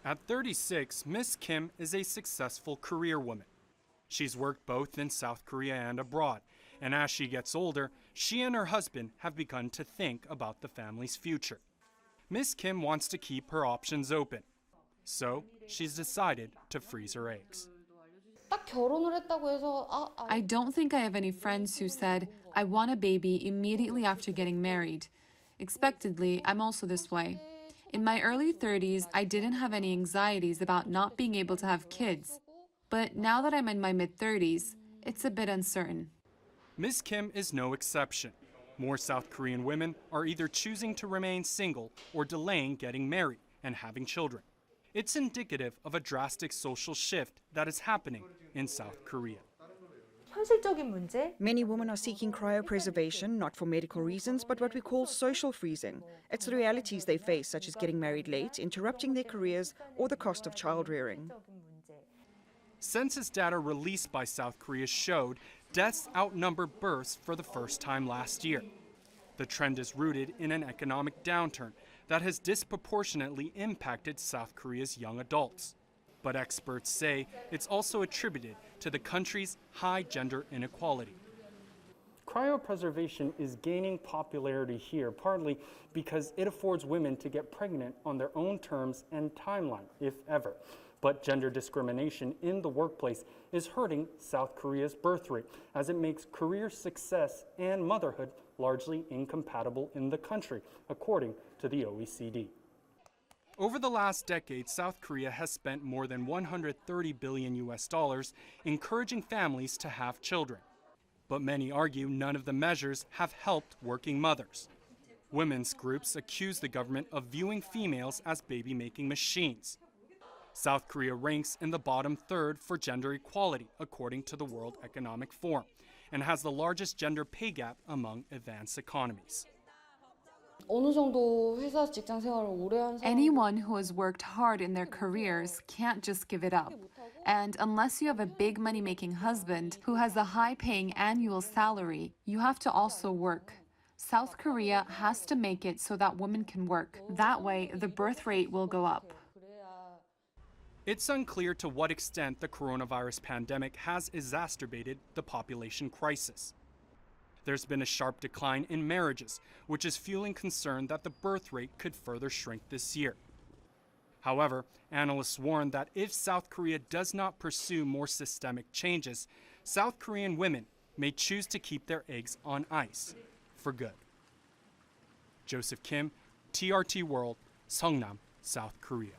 At 36, Miss Kim is a successful career woman. She's worked both in South Korea and abroad, and as she gets older, she and her husband have begun to think about the family's future. Miss Kim wants to keep her options open, so she's decided to freeze her eggs. I don't think I have any friends who said, I want a baby immediately after getting married. Expectedly, I'm also this way. In my early 30s, I didn't have any anxieties about not being able to have kids. But now that I'm in my mid-30s, it's a bit uncertain. Ms. Kim is no exception. More South Korean women are either choosing to remain single or delaying getting married and having children. It's indicative of a drastic social shift that is happening in South Korea. Many women are seeking cryopreservation, not for medical reasons, but what we call social freezing. It's the realities they face, such as getting married late, interrupting their careers, or the cost of child-rearing. Census data released by South Korea showed deaths outnumber births for the first time last year. The trend is rooted in an economic downturn that has disproportionately impacted South Korea's young adults. But experts say it's also attributed to the country's high gender inequality. Cryopreservation is gaining popularity here, partly because it affords women to get pregnant on their own terms and timeline, if ever. But gender discrimination in the workplace is hurting South Korea's birth rate, as it makes career success and motherhood largely incompatible in the country, according to the OECD. Over the last decade, South Korea has spent more than $130 billion encouraging families to have children. But many argue none of the measures have helped working mothers. Women's groups accuse the government of viewing females as baby-making machines. South Korea ranks in the bottom third for gender equality, according to the World Economic Forum, and has the largest gender pay gap among advanced economies. Anyone who has worked hard in their careers can't just give it up. And unless you have a big money-making husband who has a high-paying annual salary, you have to also work. South Korea has to make it so that women can work. That way, the birth rate will go up. It's unclear to what extent the coronavirus pandemic has exacerbated the population crisis. There's been a sharp decline in marriages, which is fueling concern that the birth rate could further shrink this year. However, analysts warn that if South Korea does not pursue more systemic changes, South Korean women may choose to keep their eggs on ice for good. Joseph Kim, TRT World, Seongnam, South Korea.